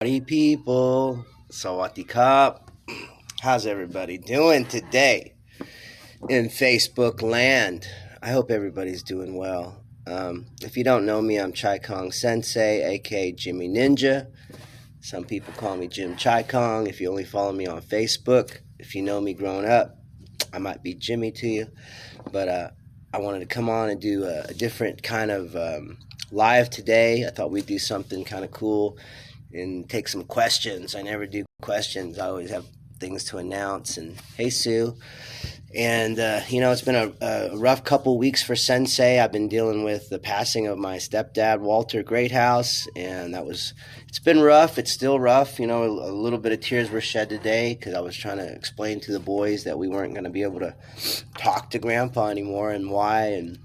Howdy people, Sawati Cop. How's everybody doing today in Facebook land? I hope everybody's doing well. If you don't know me, I'm Chai Kong Sensei, aka Jimmy Ninja. Some people call me Jim Chai Kong. If you only follow me on Facebook, if you know me growing up, I might be Jimmy to you. But I wanted to come on and do a different kind of live today. I thought we'd do something kind of cool and take some questions. I never do questions. I always have things to announce. And hey, Sue. And it's been a rough couple weeks for Sensei. I've been dealing with the passing of my stepdad, Walter Greathouse, and it's been rough. It's still rough. A little bit of tears were shed today because I was trying to explain to the boys that we weren't going to be able to talk to Grandpa anymore and why, and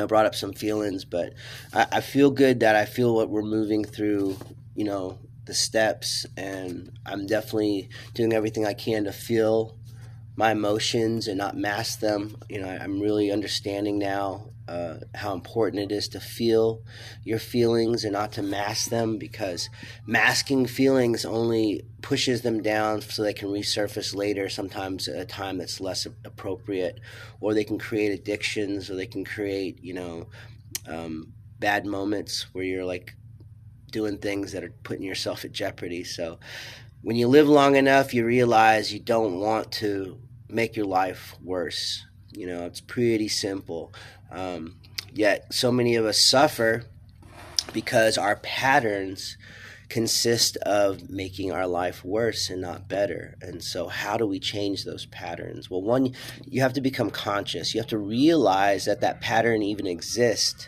brought up some feelings. But I feel good that I feel what we're moving through, the steps, and I'm definitely doing everything I can to feel my emotions and not mask them. I'm really understanding now how important it is to feel your feelings and not to mask them, because masking feelings only pushes them down so they can resurface later, sometimes at a time that's less appropriate, or they can create addictions, or they can create, bad moments where you're like doing things that are putting yourself at jeopardy. So when you live long enough, you realize you don't want to make your life worse. It's pretty simple. Yet so many of us suffer because our patterns consist of making our life worse and not better. And so how do we change those patterns? Well, one, you have to become conscious. You have to realize that that pattern even exists.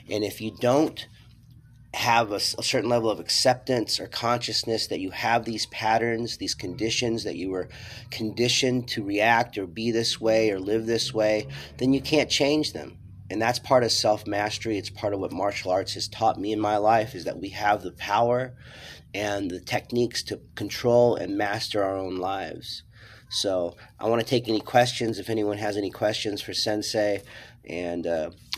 And if you don't have a certain level of acceptance or consciousness that you have these patterns, these conditions, that you were conditioned to react or be this way or live this way, then you can't change them. And that's part of self-mastery. It's part of what martial arts has taught me in my life, is that we have the power and the techniques to control and master our own lives. So I want to take any questions, if anyone has any questions for Sensei, and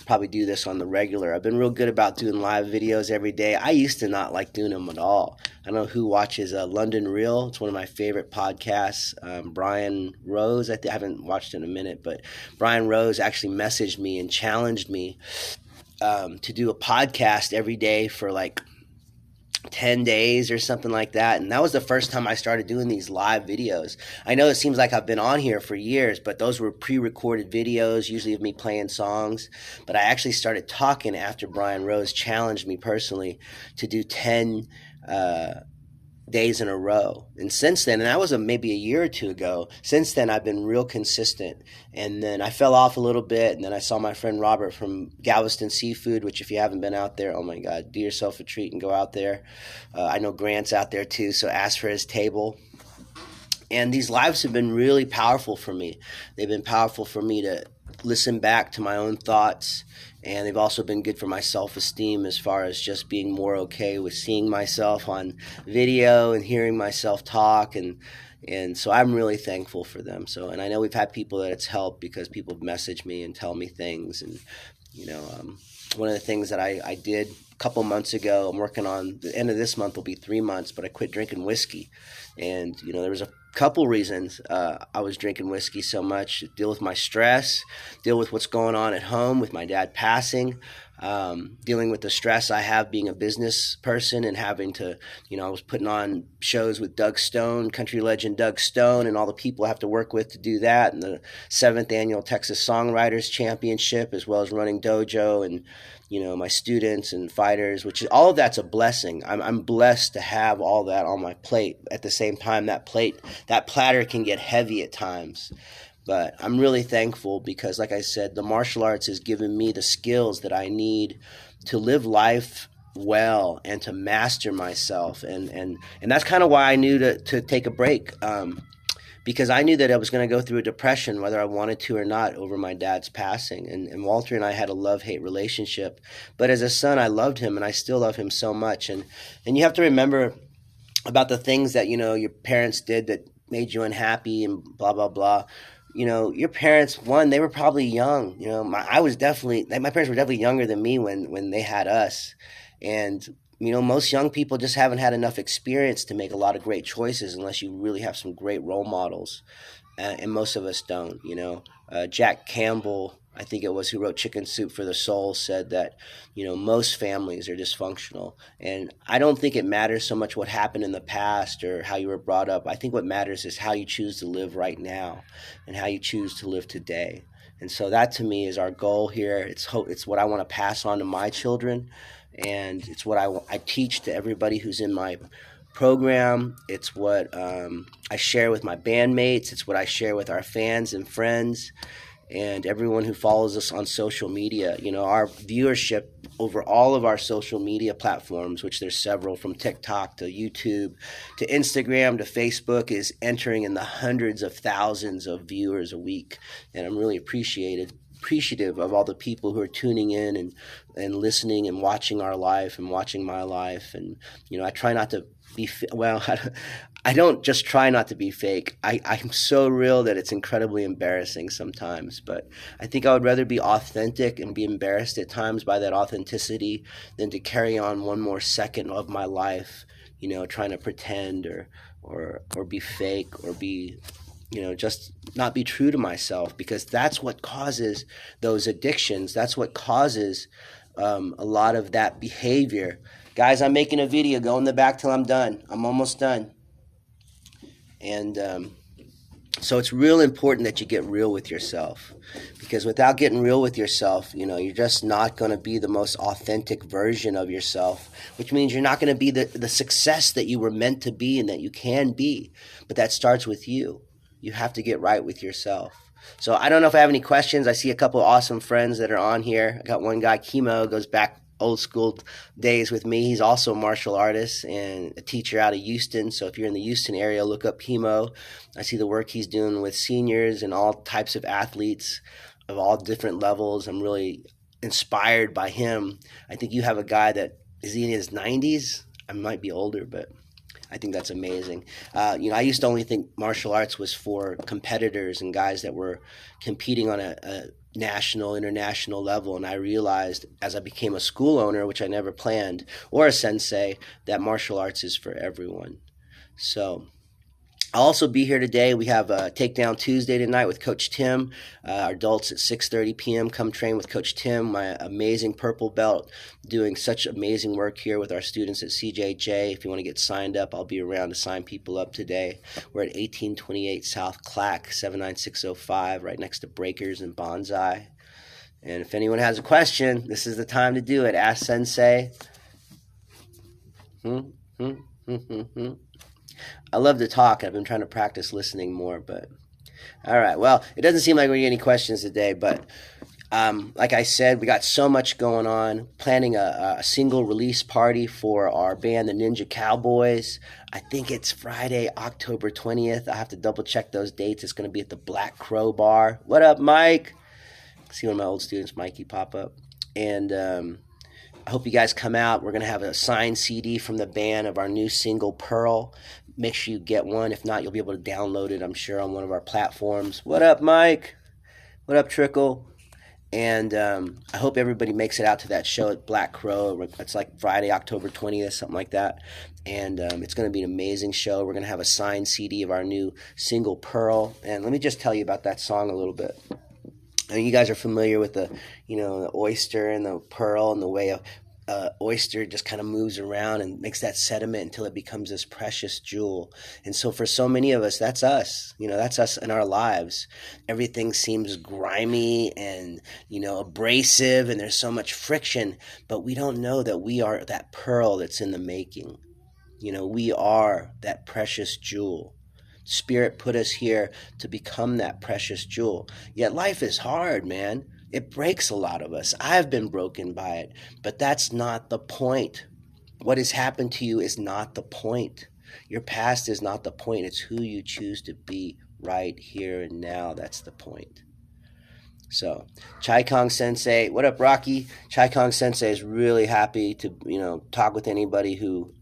probably do this on the regular. I've been real good about doing live videos every day. I used to not like doing them at all. I don't know who watches London Real. It's one of my favorite podcasts. Brian Rose, I haven't watched it in a minute, but Brian Rose actually messaged me and challenged me to do a podcast every day for like 10 days or something like that. And that was the first time I started doing these live videos. I know it seems like I've been on here for years, but those were pre-recorded videos, usually of me playing songs. But I actually started talking after Brian Rose challenged me personally to do 10 days in a row. And since then, and that was maybe a year or two ago, since then I've been real consistent. And then I fell off a little bit, and then I saw my friend Robert from Galveston Seafood, which if you haven't been out there, oh my God, do yourself a treat and go out there. I know Grant's out there too, so ask for his table. And these lives have been really powerful for me. They've been powerful for me to listen back to my own thoughts, and they've also been good for my self-esteem, as far as just being more okay with seeing myself on video and hearing myself talk, and so I'm really thankful for them. So, and I know we've had people that it's helped, because people message me and tell me things. And one of the things that I did a couple months ago, I'm working on, the end of this month will be 3 months, but I quit drinking whiskey. And there was a couple reasons I was drinking whiskey so much: deal with my stress, deal with what's going on at home with my dad passing, dealing with the stress I have being a business person and having to, I was putting on shows with Doug Stone, country legend Doug Stone, and all the people I have to work with to do that, and the 7th annual Texas Songwriters Championship, as well as running dojo and my students and fighters, which all of that's a blessing. I'm blessed to have all that on my plate. At the same time, that platter can get heavy at times. But I'm really thankful, because, like I said, the martial arts has given me the skills that I need to live life well and to master myself. And that's kind of why I knew to take a break. Because I knew that I was going to go through a depression, whether I wanted to or not, over my dad's passing. And Walter and I had a love-hate relationship. But as a son, I loved him, and I still love him so much. And you have to remember about the things that, your parents did that made you unhappy and blah, blah, blah. Your parents, one, they were probably young. My parents were definitely younger than me when they had us. And most young people just haven't had enough experience to make a lot of great choices unless you really have some great role models, and most of us don't. Jack Campbell, I think it was, who wrote Chicken Soup for the Soul, said that most families are dysfunctional, and I don't think it matters so much what happened in the past or how you were brought up. I think what matters is how you choose to live right now, and how you choose to live today. And so that to me is our goal here. It's what I want to pass on to my children, and it's what I teach to everybody who's in my program. It's what I share with my bandmates. It's what I share with our fans and friends and everyone who follows us on social media. Our viewership over all of our social media platforms, which there's several, from TikTok to YouTube to Instagram to Facebook, is entering in the hundreds of thousands of viewers a week. And I'm really appreciative of all the people who are tuning in and listening and watching our life and watching my life. And I try not to be I don't just try not to be fake. I'm so real that it's incredibly embarrassing sometimes. But I think I would rather be authentic and be embarrassed at times by that authenticity than to carry on one more second of my life, trying to pretend or be fake or be, just not be true to myself, because that's what causes those addictions. That's what causes a lot of that behavior. Guys, I'm making a video. Go in the back till I'm done. I'm almost done. And so it's real important that you get real with yourself, because without getting real with yourself, you're just not going to be the most authentic version of yourself, which means you're not going to be the success that you were meant to be and that you can be. But that starts with you. You have to get right with yourself. So I don't know if I have any questions. I see a couple of awesome friends that are on here. I got one guy, Chemo, goes back old school days with me. He's also a martial artist and a teacher out of Houston. So if you're in the Houston area, look up Chemo. I see the work he's doing with seniors and all types of athletes of all different levels. I'm really inspired by him. I think you have a guy that is in his 90s. I might be older, but I think that's amazing. I used to only think martial arts was for competitors and guys that were competing on a national, international level. And I realized as I became a school owner, which I never planned, or a sensei, that martial arts is for everyone. So I'll also be here today. We have a Takedown Tuesday tonight with Coach Tim. Our adults at 6:30 p.m. Come train with Coach Tim, my amazing purple belt, doing such amazing work here with our students at CJJ. If you want to get signed up, I'll be around to sign people up today. We're at 1828 South Clack, 79605, right next to Breakers and Bonsai. And if anyone has a question, this is the time to do it. Ask Sensei. I love to talk. I've been trying to practice listening more, but all right. Well, it doesn't seem like we're getting any questions today, but like I said, we got so much going on. Planning a single release party for our band, the Ninja Cowboys. I think it's Friday, October 20th. I have to double check those dates. It's going to be at the Black Crow Bar. What up, Mike? See one of my old students, Mikey, pop up. And I hope you guys come out. We're going to have a signed CD from the band of our new single, Pearl. Make sure you get one. If not, you'll be able to download it, I'm sure, on one of our platforms. What up, Mike? What up, Trickle? And I hope everybody makes it out to that show at Black Crow. It's like Friday, October 20th, something like that. And it's going to be an amazing show. We're going to have a signed CD of our new single, Pearl. And let me just tell you about that song a little bit. I mean, you guys are familiar with the oyster and the pearl and the way a oyster just kind of moves around and makes that sediment until it becomes this precious jewel. And so for so many of us, that's us. That's us in our lives. Everything seems grimy and, abrasive, and there's so much friction, but we don't know that we are that pearl that's in the making. We are that precious jewel. Spirit put us here to become that precious jewel. Yet life is hard, man. It breaks a lot of us. I've been broken by it, but that's not the point. What has happened to you is not the point. Your past is not the point. It's who you choose to be right here and now. That's the point. So, Chai Kong Sensei, what up, Rocky? Chai Kong Sensei is really happy to, talk with anybody who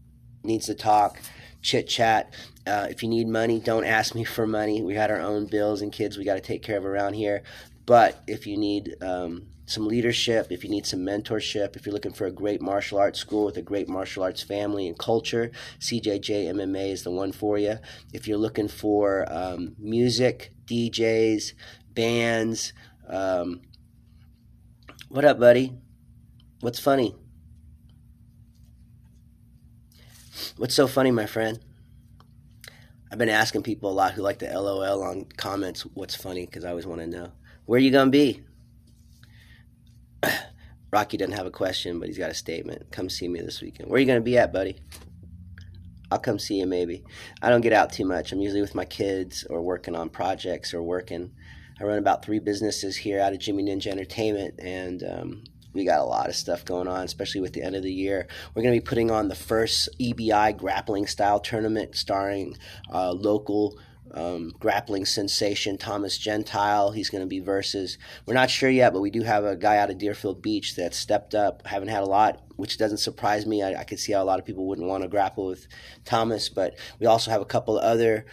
needs to talk, chit chat. If you need money, don't ask me for money. We got our own bills and kids we got to take care of around here. But if you need some leadership, if you need some mentorship, if you're looking for a great martial arts school with a great martial arts family and culture, CJJ MMA is the one for you. If you're looking for music, DJs, bands, what up, buddy? What's funny? What's so funny, my friend? I've been asking people a lot who like to LOL on comments what's funny because I always want to know. Where you going to be? Rocky doesn't have a question, but he's got a statement. Come see me this weekend. Where are you going to be at, buddy? I'll come see you maybe. I don't get out too much. I'm usually with my kids or working on projects or working. I run about 3 businesses here out of Jimmy Ninja Entertainment, and we got a lot of stuff going on, especially with the end of the year. We're going to be putting on the first EBI grappling style tournament starring local grappling sensation Thomas Gentile. He's going to be versus, we're not sure yet, but we do have a guy out of Deerfield Beach that stepped up. Haven't had a lot, which doesn't surprise me. I could see how a lot of people wouldn't want to grapple with Thomas, but we also have a couple other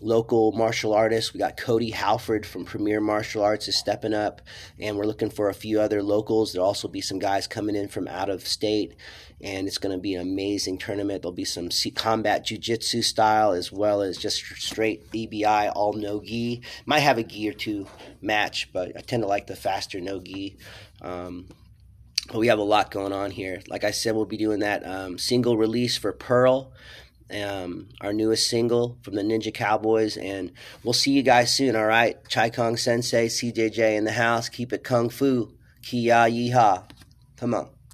local martial artists. We got Cody Halford from Premier Martial Arts is stepping up, and we're looking for a few other locals. There'll also be some guys coming in from out of state, and it's going to be an amazing tournament. There'll be some combat jiu-jitsu style as well as just straight EBI, all no gi. Might have a gi or two match, but I tend to like the faster no gi. But we have a lot going on here. Like I said, we'll be doing that single release for Pearl, our newest single from the Ninja Cowboys, and we'll see you guys soon, all right? Chai Kong Sensei, CJJ in the house. Keep it Kung Fu. Ki-ya, yeehaw. Come on.